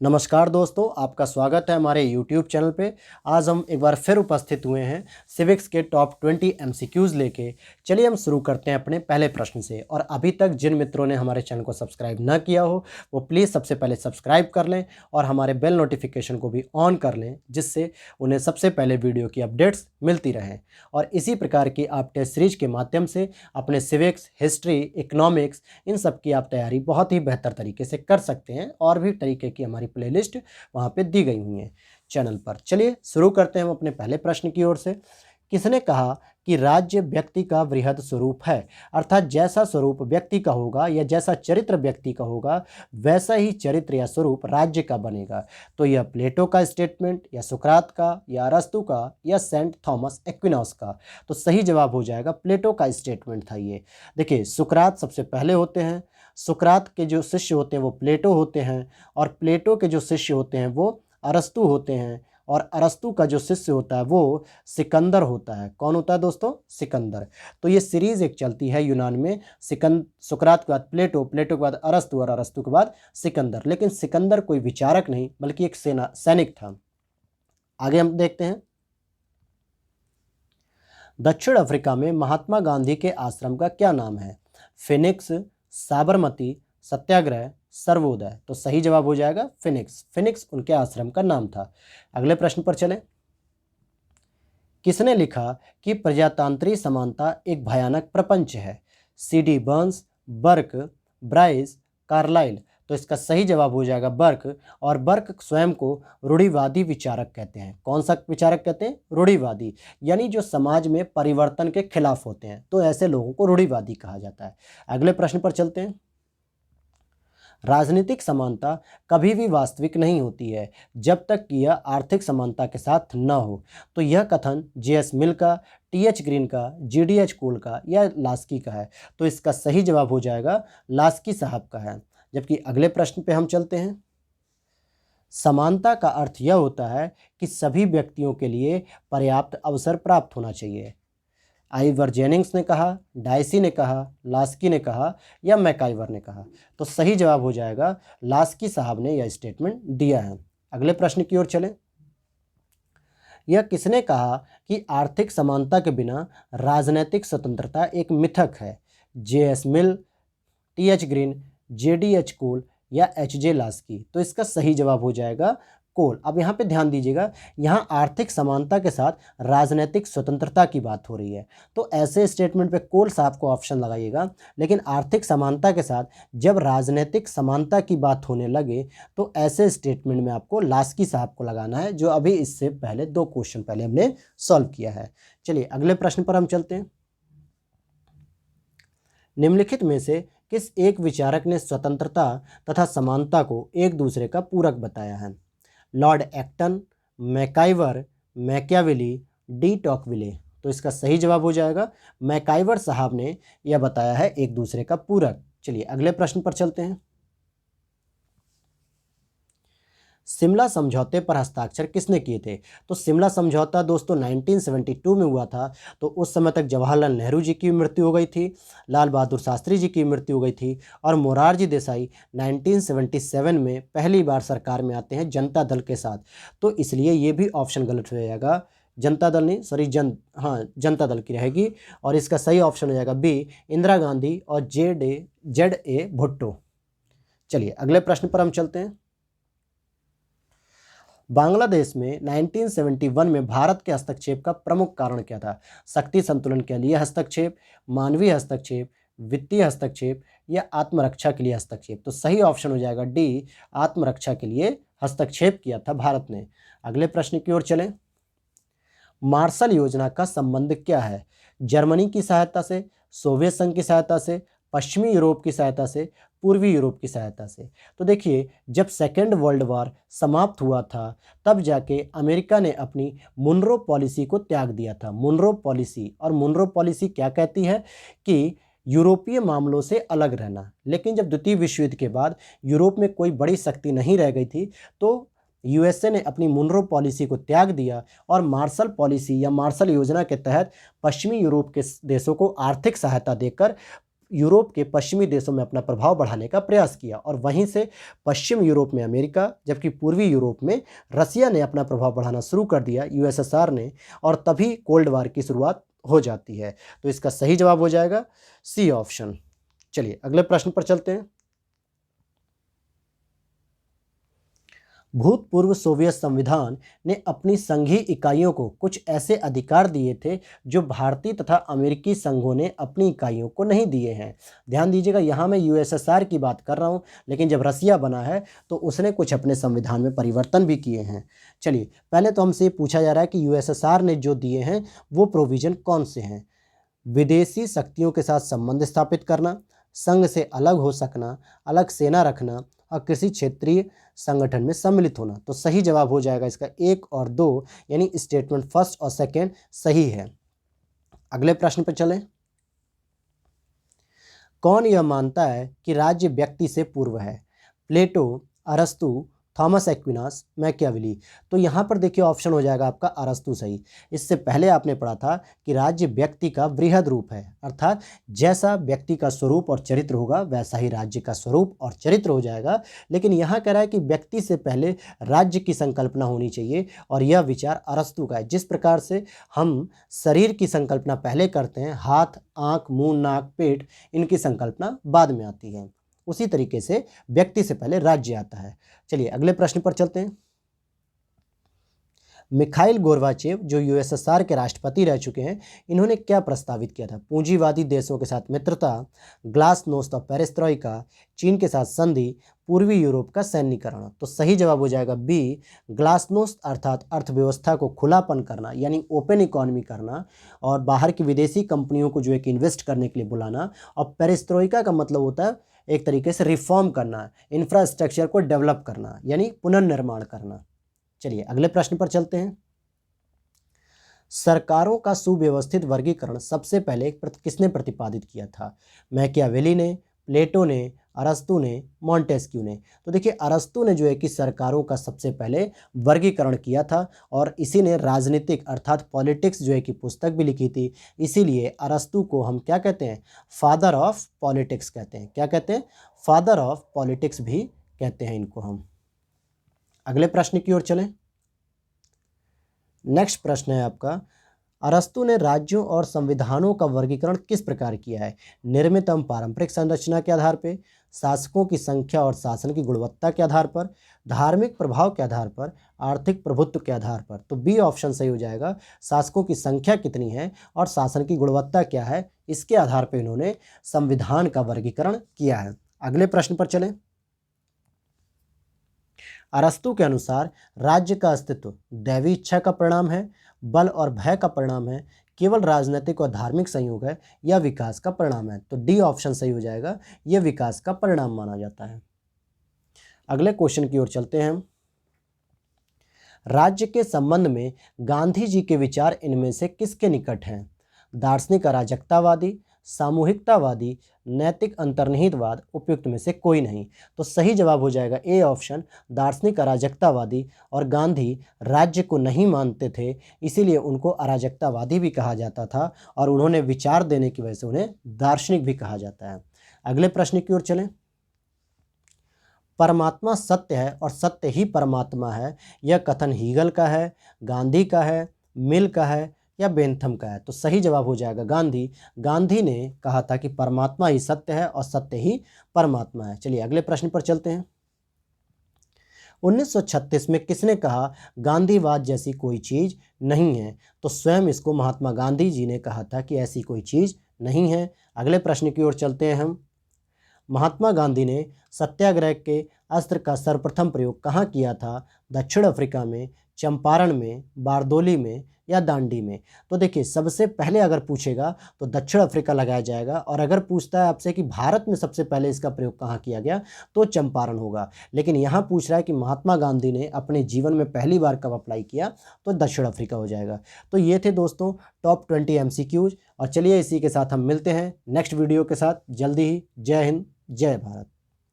नमस्कार दोस्तों, आपका स्वागत है हमारे YouTube चैनल पे। आज हम एक बार फिर उपस्थित हुए हैं सिविक्स के टॉप 20 MCQs लेके। चलिए हम शुरू करते हैं अपने पहले प्रश्न से। और अभी तक जिन मित्रों ने हमारे चैनल को सब्सक्राइब न किया हो वो प्लीज़ सबसे पहले सब्सक्राइब कर लें और हमारे बेल नोटिफिकेशन को भी ऑन कर लें, जिससे उन्हें सबसे पहले वीडियो की अपडेट्स मिलती रहें। और इसी प्रकार की आप टेस्ट सीरीज के माध्यम से अपने सिविक्स, हिस्ट्री, इकोनॉमिक्स इन सब की आप तैयारी बहुत ही बेहतर तरीके से कर सकते हैं। और भी तरीके की हमारी प्लेलिस्ट वहाँ पे दी गई हुई है चैनल पर। चलिए शुरू करते हैं हम अपने पहले प्रश्न की ओर से। किसने कहा कि राज्य व्यक्ति का वृहद स्वरूप है? अर्थात जैसा स्वरूप व्यक्ति का होगा या जैसा चरित्र व्यक्ति का होगा वैसा ही चरित्र या स्वरूप राज्य का बनेगा। तो यह प्लेटो का स्टेटमेंट या सुकरात का या अरस्तु का या सेंट थॉमस एक्विनॉस का? तो सही जवाब हो जाएगा प्लेटो का स्टेटमेंट था ये। देखिए, सुकरात सबसे पहले होते हैं। सुकरात के जो शिष्य होते हैं वो प्लेटो होते हैं और प्लेटो के जो शिष्य होते हैं वो अरस्तु होते हैं और अरस्तु का जो शिष्य होता है वो सिकंदर होता है। कौन होता है दोस्तों? सिकंदर। तो ये सीरीज एक चलती है यूनान में, सुकरात के बाद प्लेटो, प्लेटो के बाद अरस्तु और अरस्तु के बाद सिकंदर। लेकिन सिकंदर कोई विचारक नहीं बल्कि एक सैनिक था। आगे हम देखते हैं। दक्षिण अफ्रीका में महात्मा गांधी के आश्रम का क्या नाम है? फिनिक्स, साबरमती, सत्याग्रह, सर्वोदय? तो सही जवाब हो जाएगा फिनिक्स। फिनिक्स उनके आश्रम का नाम था। अगले प्रश्न पर चलें। किसने लिखा कि प्रजातांत्रिक समानता एक भयानक प्रपंच है? CD Burns, Burke, Bryce, Carlyle? तो इसका सही जवाब हो जाएगा बर्क। और बर्क स्वयं को रूढ़िवादी विचारक कहते हैं। कौन सा विचारक कहते हैं? रूढ़िवादी, यानी जो समाज में परिवर्तन के खिलाफ होते हैं, तो ऐसे लोगों को रूढ़िवादी कहा जाता है। अगले प्रश्न पर चलते हैं। राजनीतिक समानता कभी भी वास्तविक नहीं होती है जब तक कि यह आर्थिक समानता के साथ न हो। तो यह कथन JS मिल का, TH ग्रीन का, GDH कोल का या लास्की का है? तो इसका सही जवाब हो जाएगा लास्की साहब का है। जबकि अगले प्रश्न पे हम चलते हैं। समानता का अर्थ यह होता है कि सभी व्यक्तियों के लिए पर्याप्त अवसर प्राप्त होना चाहिए। आइवर जेनिंग्स ने कहा, डायसी ने कहा, लास्की ने कहा या मैकाइवर ने कहा? तो सही जवाब हो जाएगा लास्की साहब ने यह स्टेटमेंट दिया है। अगले प्रश्न की ओर चलें। यह किसने कहा कि आर्थिक समानता के बिना राजनैतिक स्वतंत्रता एक मिथक है? JS मिल, TH ग्रीन, JDH कोल या HJ लास्की? तो इसका सही जवाब हो जाएगा कोल। अब यहाँ पे ध्यान दीजिएगा, यहाँ आर्थिक समानता के साथ राजनीतिक स्वतंत्रता की बात हो रही है, तो ऐसे स्टेटमेंट पे कोल साहब को ऑप्शन लगाइएगा। लेकिन आर्थिक समानता के साथ जब राजनीतिक समानता की बात होने लगे तो ऐसे स्टेटमेंट में आपको लास्की साहब को लगाना है, जो अभी इससे पहले 2 क्वेश्चन पहले हमने सॉल्व किया है। चलिए अगले प्रश्न पर हम चलते हैं। निम्नलिखित में से किस एक विचारक ने स्वतंत्रता तथा समानता को एक दूसरे का पूरक बताया है? Lord Acton, MacIver, Machiavelli, de Tocqueville? तो इसका सही जवाब हो जाएगा मैकाइवर साहब ने यह बताया है एक दूसरे का पूरक। चलिए अगले प्रश्न पर चलते हैं। शिमला समझौते पर हस्ताक्षर किसने किए थे? तो शिमला समझौता दोस्तों 1972 में हुआ था। तो उस समय तक जवाहरलाल नेहरू जी की मृत्यु हो गई थी, लाल बहादुर शास्त्री जी की मृत्यु हो गई थी और मोरारजी देसाई 1977 में पहली बार सरकार में आते हैं जनता दल के साथ। तो इसलिए ये भी ऑप्शन गलत हो जाएगा। जनता दल नहीं, सॉरी, जनता दल की रहेगी। और इसका सही ऑप्शन हो जाएगा B, इंदिरा गांधी और ZA भुट्टो। चलिए अगले प्रश्न पर हम चलते हैं। बांग्लादेश में 1971 में भारत के हस्तक्षेप का प्रमुख कारण क्या था? शक्ति संतुलन के लिए हस्तक्षेप, मानवीय हस्तक्षेप, वित्तीय हस्तक्षेप या आत्मरक्षा के लिए हस्तक्षेप? तो सही ऑप्शन हो जाएगा D, आत्मरक्षा के लिए हस्तक्षेप किया था भारत ने। अगले प्रश्न की ओर चलें। मार्शल योजना का संबंध क्या है? जर्मनी की सहायता से, सोवियत संघ की सहायता से, पश्चिमी यूरोप की सहायता से, पूर्वी यूरोप की सहायता से? तो देखिए, जब सेकेंड वर्ल्ड वॉर समाप्त हुआ था तब जाके अमेरिका ने अपनी मुनरो पॉलिसी को त्याग दिया था। मुनरो पॉलिसी, और मुनरो पॉलिसी क्या कहती है कि यूरोपीय मामलों से अलग रहना। लेकिन जब द्वितीय विश्व युद्ध के बाद यूरोप में कोई बड़ी शक्ति नहीं रह गई थी तो USA ने अपनी मुनरो पॉलिसी को त्याग दिया और मार्शल पॉलिसी या मार्शल योजना के तहत पश्चिमी यूरोप के देशों को आर्थिक सहायता देकर यूरोप के पश्चिमी देशों में अपना प्रभाव बढ़ाने का प्रयास किया और वहीं से पश्चिम यूरोप में अमेरिका, जबकि पूर्वी यूरोप में रसिया ने अपना प्रभाव बढ़ाना शुरू कर दिया, यूएसएसआर ने, और तभी कोल्ड वार की शुरुआत हो जाती है। तो इसका सही जवाब हो जाएगा सी ऑप्शन। चलिए अगले प्रश्न पर चलते हैं। भूतपूर्व सोवियत संविधान ने अपनी संघीय इकाइयों को कुछ ऐसे अधिकार दिए थे जो भारतीय तथा अमेरिकी संघों ने अपनी इकाइयों को नहीं दिए हैं। ध्यान दीजिएगा, यहाँ मैं यूएसएसआर की बात कर रहा हूँ, लेकिन जब रसिया बना है तो उसने कुछ अपने संविधान में परिवर्तन भी किए हैं। चलिए, पहले तो हमसे पूछा जा रहा है कि यूएसएसआर ने जो दिए हैं वो प्रोविज़न कौन से हैं। विदेशी शक्तियों के साथ संबंध स्थापित करना, संघ से अलग हो सकना, अलग सेना रखना और किसी क्षेत्रीय संगठन में सम्मिलित होना। तो सही जवाब हो जाएगा इसका 1 और 2, यानी स्टेटमेंट फर्स्ट और सेकंड सही है। अगले प्रश्न पर चलें। कौन यह मानता है कि राज्य व्यक्ति से पूर्व है? प्लेटो, अरस्तु, थॉमस एक्विनास, मैकियावेली। तो यहाँ पर देखिए ऑप्शन हो जाएगा आपका अरस्तु सही। इससे पहले आपने पढ़ा था कि राज्य व्यक्ति का वृहद रूप है, अर्थात जैसा व्यक्ति का स्वरूप और चरित्र होगा वैसा ही राज्य का स्वरूप और चरित्र हो जाएगा। लेकिन यहाँ कह रहा है कि व्यक्ति से पहले राज्य की संकल्पना होनी चाहिए, और यह विचार अरस्तु का है। जिस प्रकार से हम शरीर की संकल्पना पहले करते हैं, हाथ, आँख, मुँह, नाक, पेट, इनकी संकल्पना बाद में आती है, उसी तरीके से व्यक्ति से पहले राज्य आता है। चलिए अगले प्रश्न पर चलते हैं। मिखाइल गोर्बाचेव जो यूएसएसआर के राष्ट्रपति रह चुके हैं, इन्होंने क्या प्रस्तावित किया था? पूंजीवादी देशों के साथ मित्रता, ग्लासनोस्त और पेरेस्ट्रॉइका, चीन के साथ संधि, पूर्वी यूरोप का सैन्यीकरण। तो सही जवाब हो जाएगा बी, ग्लासनोस्त, अर्थात अर्थव्यवस्था को खुलापन करना, यानी ओपन इकोनॉमी करना, और बाहर की विदेशी कंपनियों को जो है कि इन्वेस्ट करने के लिए बुलाना। और पेरेस्ट्रॉइका का मतलब होता है एक तरीके से रिफॉर्म करना, इंफ्रास्ट्रक्चर को डेवलप करना, यानी पुनर्निर्माण करना। चलिए अगले प्रश्न पर चलते हैं। सरकारों का सुव्यवस्थित वर्गीकरण सबसे पहले किसने प्रतिपादित किया था? मैकियावेली ने, प्लेटो ने, अरस्तु ने, मॉन्टेस्क्यू ने। तो देखिए अरस्तु ने जो है कि सरकारों का सबसे पहले वर्गीकरण किया था, और इसी ने राजनीतिक अर्थात पॉलिटिक्स जो है कि पुस्तक भी लिखी थी। इसीलिए अरस्तु को हम क्या कहते हैं? फादर ऑफ पॉलिटिक्स कहते हैं। क्या कहते हैं? फादर ऑफ पॉलिटिक्स भी कहते हैं इनको हम। अगले प्रश्न की ओर चलें। नेक्स्ट प्रश्न है आपका, अरस्तु ने राज्यों और संविधानों का वर्गीकरण किस प्रकार किया है? निर्मित एवं पारंपरिक संरचना के आधार पर, शासकों की संख्या और शासन की गुणवत्ता के आधार पर, धार्मिक प्रभाव के आधार पर, आर्थिक प्रभुत्व के आधार पर। तो बी ऑप्शन सही हो जाएगा। शासकों की संख्या कितनी है और शासन की गुणवत्ता क्या है, इसके आधार पर इन्होंने संविधान का वर्गीकरण किया है। अगले प्रश्न पर चलें। अरस्तु के अनुसार राज्य का अस्तित्व दैवी इच्छा का परिणाम है, बल और भय का परिणाम है, केवल राजनीतिक और धार्मिक संयोग है, या विकास का परिणाम है? तो डी ऑप्शन सही हो जाएगा, यह विकास का परिणाम माना जाता है। अगले क्वेश्चन की ओर चलते हैं हम। राज्य के संबंध में गांधी जी के विचार इनमें से किसके निकट हैं? दार्शनिक अराजकतावादी, सामूहिकतावादी, नैतिक अंतर्निहितवाद, उपयुक्त में से कोई नहीं। तो सही जवाब हो जाएगा ए ऑप्शन, दार्शनिक अराजकतावादी। और गांधी राज्य को नहीं मानते थे, इसीलिए उनको अराजकतावादी भी कहा जाता था, और उन्होंने विचार देने की वजह से उन्हें दार्शनिक भी कहा जाता है। अगले प्रश्न की ओर चलें। परमात्मा सत्य है और सत्य ही परमात्मा है, यह कथन हीगल का है, गांधी का है, मिल का है, या बेंथम का है? तो सही जवाब हो जाएगा गांधी। गांधी ने कहा था कि परमात्मा ही सत्य है और सत्य ही परमात्मा है। चलिए अगले प्रश्न पर चलते हैं। 1936 में किसने कहा गांधीवाद जैसी कोई चीज़ नहीं है? तो स्वयं इसको महात्मा गांधी जी ने कहा था कि ऐसी कोई चीज़ नहीं है। अगले प्रश्न की ओर चलते हैं हम। महात्मा गांधी ने सत्याग्रह के अस्त्र का सर्वप्रथम प्रयोग कहाँ किया था? दक्षिण अफ्रीका में, चंपारण में, बारदोली में, या दांडी में? तो देखिए सबसे पहले अगर पूछेगा तो दक्षिण अफ्रीका लगाया जाएगा, और अगर पूछता है आपसे कि भारत में सबसे पहले इसका प्रयोग कहाँ किया गया तो चंपारण होगा। लेकिन यहाँ पूछ रहा है कि महात्मा गांधी ने अपने जीवन में पहली बार कब अप्लाई किया, तो दक्षिण अफ्रीका हो जाएगा। तो ये थे दोस्तों टॉप 20 MCQs, और चलिए इसी के साथ हम मिलते हैं नेक्स्ट वीडियो के साथ जल्दी ही। जय हिंद, जय भारत।